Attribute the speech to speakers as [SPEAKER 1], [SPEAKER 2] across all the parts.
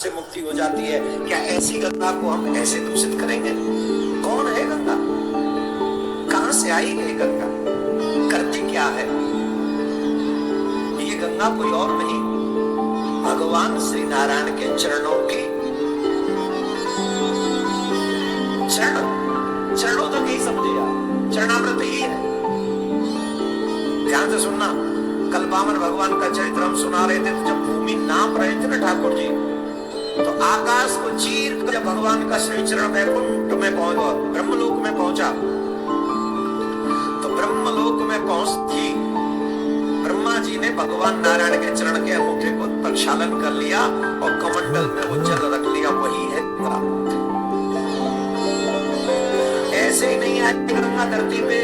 [SPEAKER 1] से मुक्ति हो जाती है। क्या ऐसी गंगा को हम ऐसे दूषित करेंगे? कौन है गंगा? कहां से आई है गंगा? करती क्या है ये गंगा? कोई और नहीं, भगवान श्री नारायण के चरणों की चरणों तक ही समझे यार, चरणामृत ही है। ध्यान से सुनना, कल बामन भगवान का चरित्र हम सुना रहे थे, तो जब भूमि नाप रहे थे ना ठाकुर जी, तो आकाश को चीर कर जब भगवान का श्री चरण वैकुंठ में पहुंचा, ब्रह्मलोक में पहुंचा, तो ब्रह्मलोक में पहुंचती ब्रह्मा जी ने भगवान नारायण के चरण के अंगूठे को प्रक्षालन कर लिया और कमंडल में वो जल रख लिया। वही है गंगा। ऐसे ही नहीं आई गंगा धरती पे,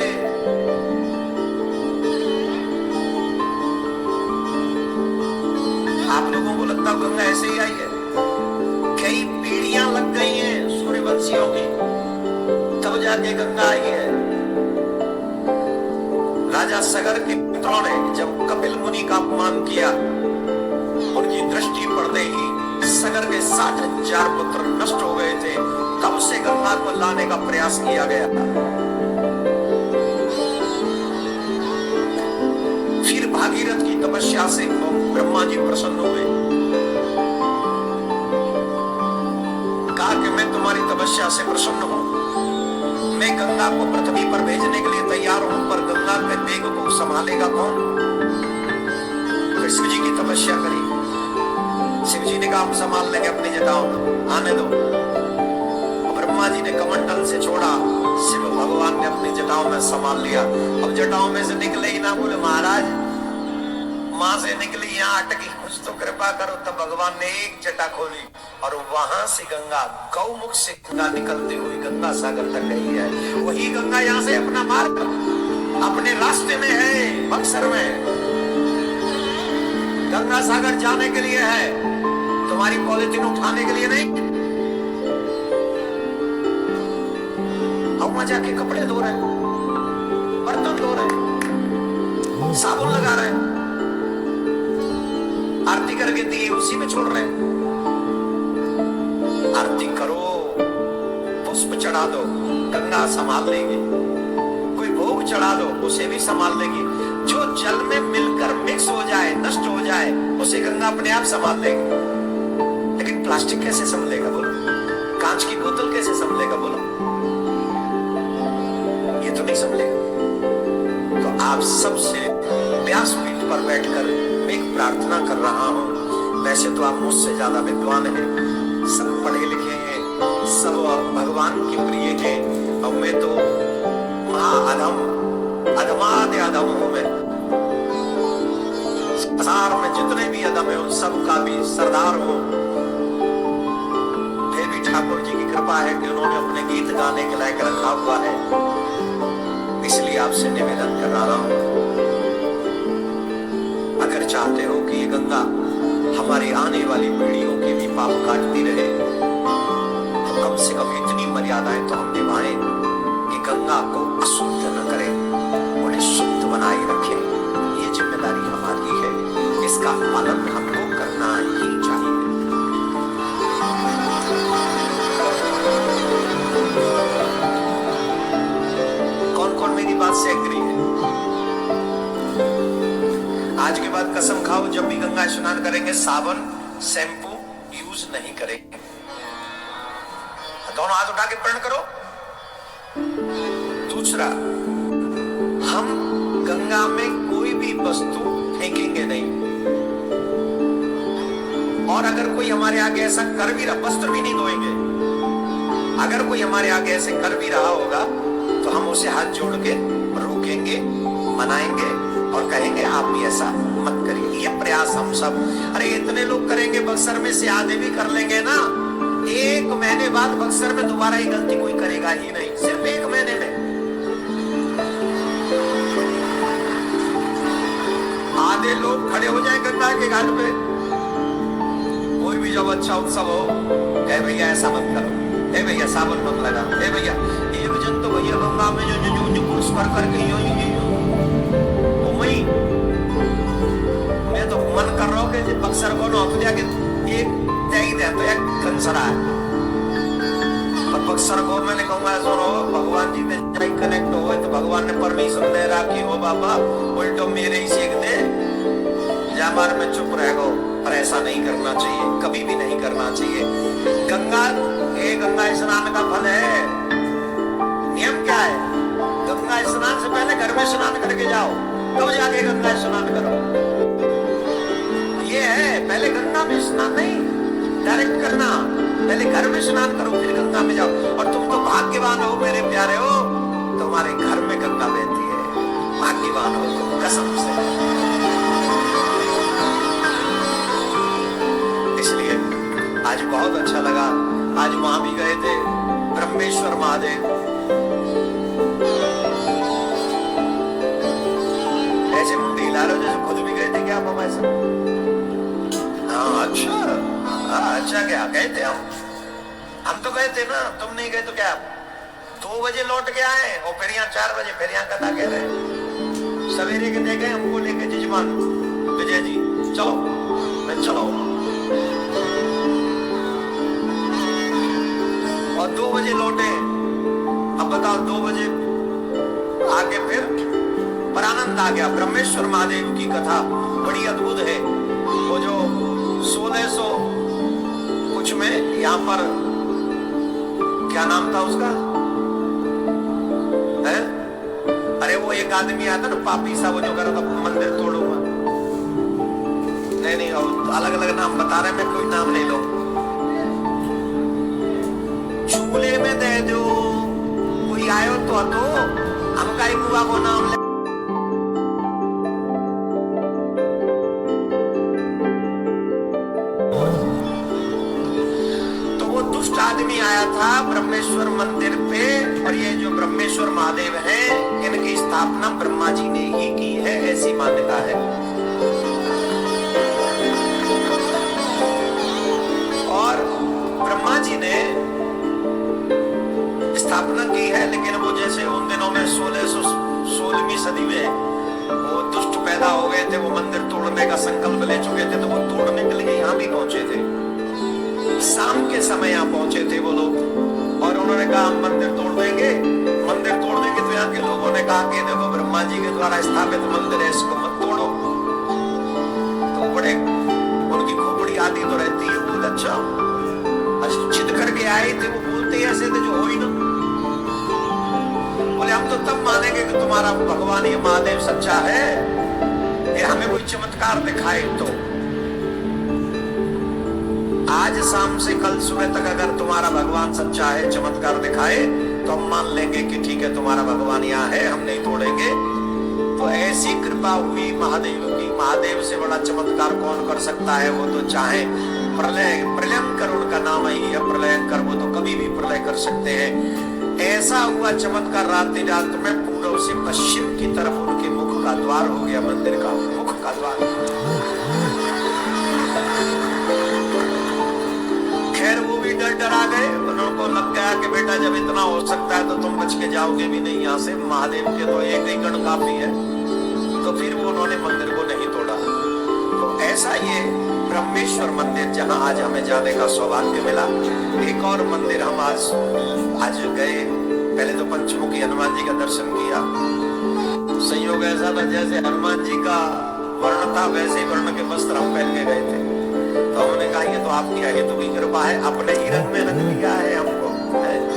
[SPEAKER 1] आप लोगों को लगता है गंगा ऐसे ही आई है? कई पीढ़ियां लग गई हैं सूर्यवंशियों की, तब जाके गंगा आई है। राजा सगर के पुत्रों ने जब कपिल मुनि का अपमान किया, उनकी दृष्टि पड़ते ही सगर के 60,000 पुत्र नष्ट हो गए थे। तब से गंगा को लाने का प्रयास किया गया। फिर भागीरथ की तपस्या से ब्रह्मा जी प्रसन्न हुए, कहा कि मैं तुम्हारी तपस्या से प्रसन्न हूं, मैं गंगा को पृथ्वी पर भेजने के लिए तैयार हूं, पर गंगा के वेग को संभालेगा कौन? फिर शिव जी की तपस्या करी। शिव जी ने कहा हम संभाल लेंगे अपनी जटाओं में, आने दो। ब्रह्मा जी ने कमंडल से छोड़ा, शिव भगवान ने अपनी जटाओं में संभाल लिया। अब जटाओं में से निकले ही ना, बोले महाराज मां से निकली, यहाँ अटकी, कुछ तो कृपा करो। तब भगवान ने एक जटा खोली और वहां से गंगा, गौमुख से गंगा निकलती हुई गंगा सागर तक गई है। वही गंगा यहाँ से अपना मार्ग अपने रास्ते में है, बक्सर में गंगा सागर जाने के लिए है, तुम्हारी पॉलिथीन उठाने के लिए नहीं। अब वहां जाके कपड़े धो रहे, बर्तन धो रहे, साबुन लगा रहे, आरती करके दिए उसी में छोड़ रहे। आरती करो, पुष्प चढ़ा दो, गंगा संभाल लेगी। कोई भोग चढ़ा दो, उसे भी संभाल लेगी। जो जल में मिलकर मिक्स हो जाए, नष्ट हो जाए, उसे गंगा अपने आप संभाल लेगी। लेकिन प्लास्टिक कैसे संभलेगा बोलो? कांच की बोतल कैसे संभलेगा बोलो? ये तो नहीं संभलेगा। तो आप सबसे व्यासपीठ पर बैठकर एक प्रार्थना कर रहा हूं। वैसे तो आप मुझसे ज्यादा विद्वान हैं, सब पढ़े लिखे हैं, सब भगवान के प्रिय हैं, और मैं तो महाअधम, अधमादे अधम हूं। मैं संसार में जितने भी अधम है उन सब का भी सरदार हूं। फिर भी ठाकुर जी की कृपा है कि उन्होंने अपने गीत गाने के लायक रखा हुआ है, इसलिए आपसे निवेदन कर रहा हूं। अगर चाहते हो कि ये गंगा हमारी आने वाली पीढ़ियों के भी पाप काटती रहे, तो कम से कम इतनी मर्यादाएं तो हम निभाएं कि गंगा को अशुद्ध न करें, उन्हें शुद्ध बनाए रखें। ये जिम्मेदारी हमारी है, इसका पालन हमको करना ही चाहिए। कौन कौन मेरी बात से एग्री है? आज के बाद कसम खाओ, जब भी गंगा स्नान करेंगे साबुन शैम्पू यूज नहीं करेंगे। दोनों हाथ उठा के प्रण करो। दूसरा, हम गंगा में कोई भी वस्तु फेंकेंगे नहीं, और अगर कोई हमारे आगे ऐसा कर भी रहा, वस्त्र भी नहीं धोएंगे। अगर कोई हमारे आगे ऐसे कर भी रहा होगा तो हम उसे हाथ जोड़ के रोकेंगे, मनाएंगे और कहेंगे आप भी ऐसा मत करिए। ये प्रयास हम सब, अरे इतने लोग करेंगे, बक्सर में से आधे भी कर लेंगे ना, 1 महीने बाद बक्सर में दोबारा ये गलती कोई करेगा ही नहीं। सिर्फ 1 महीने में आधे लोग खड़े हो जाए गंगा के घाट पे। कोई भी जब अच्छा उत्सव हो, कहे भैया ऐसा मत करो, ए भैया साबुन मत लगा, ए भैया एक जन तो भैया गंगा में जो पुरुष कर करके मैं तो मन कर रहा हूँ कि बक्सर को ना जाके एक त्यागी दे तो एक कंसरा है पर बक्सर को मैंने कहूंगा सुनो भगवान जी ने जाई कनेक्ट हो तो भगवान ने परमिशन दे रखी हो बाबा उल्टो मेरे ही सीख दे जामार में चुप रहो पर ऐसा नहीं करना चाहिए कभी भी नहीं करना चाहिए। गंगा स्नान का फल है नियम क्या है गंगा स्नान से पहले घर में स्नान करके जाओ तब जाके गंगा स्नान करो ये है पहले गंगा में स्नान नहीं डायरेक्ट करना पहले घर में स्नान करो फिर गंगा में जाओ और तुम तो भाग्यवान हो मेरे प्यारे हो तुम्हारे घर में गंगा बहती है भाग्यवान हो तुम कसम से। इसलिए आज बहुत अच्छा लगा आज वहां भी गए थे ब्रह्मेश्वर महादेव ऐसे मुंडी हिला रहे हो जैसे खुद भी गए थे क्या आप ऐसा हाँ अच्छा क्या गए थे हम तो गए थे ना तुम नहीं गए तो क्या 2 बजे लौट के आए और फिर यहाँ 4 बजे फिर यहाँ कथा कह रहे सवेरे के देखे हमको लेके जजमान विजय जी चलो मैं चलो और 2 बजे लौटे अब बताओ 2 बजे आके फिर पर आनंद आ गया। ब्रह्मेश्वर महादेव की कथा बड़ी अद्भुत है वो जो 1600 कुछ में यहाँ पर क्या नाम था उसका है अरे वो एक आदमी आता ना पापी सा वो जो कर रहा था मंदिर तोड़ूंगा नहीं अलग अलग नाम बता रहे मैं कोई नाम नहीं लो झूले में दे दो कोई आयो तो हम का बुआ को नाम ले आदमी आया था ब्रह्मेश्वर मंदिर पे और ये जो ब्रह्मेश्वर महादेव हैं इनकी स्थापना ब्रह्मा जी ने ही की है ऐसी मान्यता है। और ब्रह्मा जी ने स्थापना की है लेकिन वो जैसे उन दिनों में 16वीं सदी में वो दुष्ट पैदा हो गए थे वो मंदिर तोड़ने का संकल्प ले चुके थे तो वो तोड़ने के लिए यहाँ भी पहुंचे थे शाम के समय यहाँ पहुंचे थे वो लोग और उन्होंने कहा हम मंदिर तोड़ देंगे तो यहाँ के लोगों ने कहा कि देखो ब्रह्मा जी के द्वारा स्थापित मंदिर है इसको मत तोड़ो तो बड़े उनकी खोपड़ी आती तो रहती है बहुत अच्छा जिद करके आए थे वो बोलते ऐसे थे जो हो ही ना बोले हम तो तब मानेंगे कि तुम्हारा भगवान ये महादेव सच्चा है ये हमें कोई चमत्कार दिखाए तो आज शाम से कल सुबह तक अगर तुम्हारा भगवान सच्चा है चमत्कार दिखाए तो हम मान लेंगे कि ठीक है तुम्हारा भगवान यहाँ है हम नहीं तोड़ेंगे। तो ऐसी कृपा हुई महादेव की महादेव से बड़ा चमत्कार कौन कर सकता है वो तो चाहे प्रलयंकर उनका नाम ही है प्रलयंकर वो तो कभी भी प्रलय कर सकते हैं। ऐसा हुआ चमत्कार रात में पूर्व से पश्चिम की तरफ उनके मुख का द्वार हो गया मंदिर का मुख का द्वार। खैर वो भी डरा गए उनको लग गया कि बेटा जब इतना हो सकता है तो तुम बच के जाओगे भी नहीं यहाँ से महादेव के तो एक ही गण काफी है तो फिर वो उन्होंने मंदिर को नहीं तोड़ा। तो ऐसा ये ब्रह्मेश्वर मंदिर जहाँ आज हमें जाने का सौभाग्य मिला। एक और मंदिर हम आज गए पहले तो पंचमुखी हनुमान जी का दर्शन किया संयोग ऐसा था जैसे हनुमान जी का वर्ण था वैसे ही वर्ण के वस्त्र हम पहन के गए थे तो हमने कहा ये तो आपकी आगे तो भी कृपा है अपने ही रंग में रंग लिया है हमको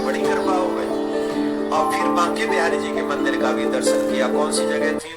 [SPEAKER 1] बड़ी कृपा हो गई। और फिर बांके बिहारी जी के मंदिर का भी दर्शन किया। कौन सी जगह थी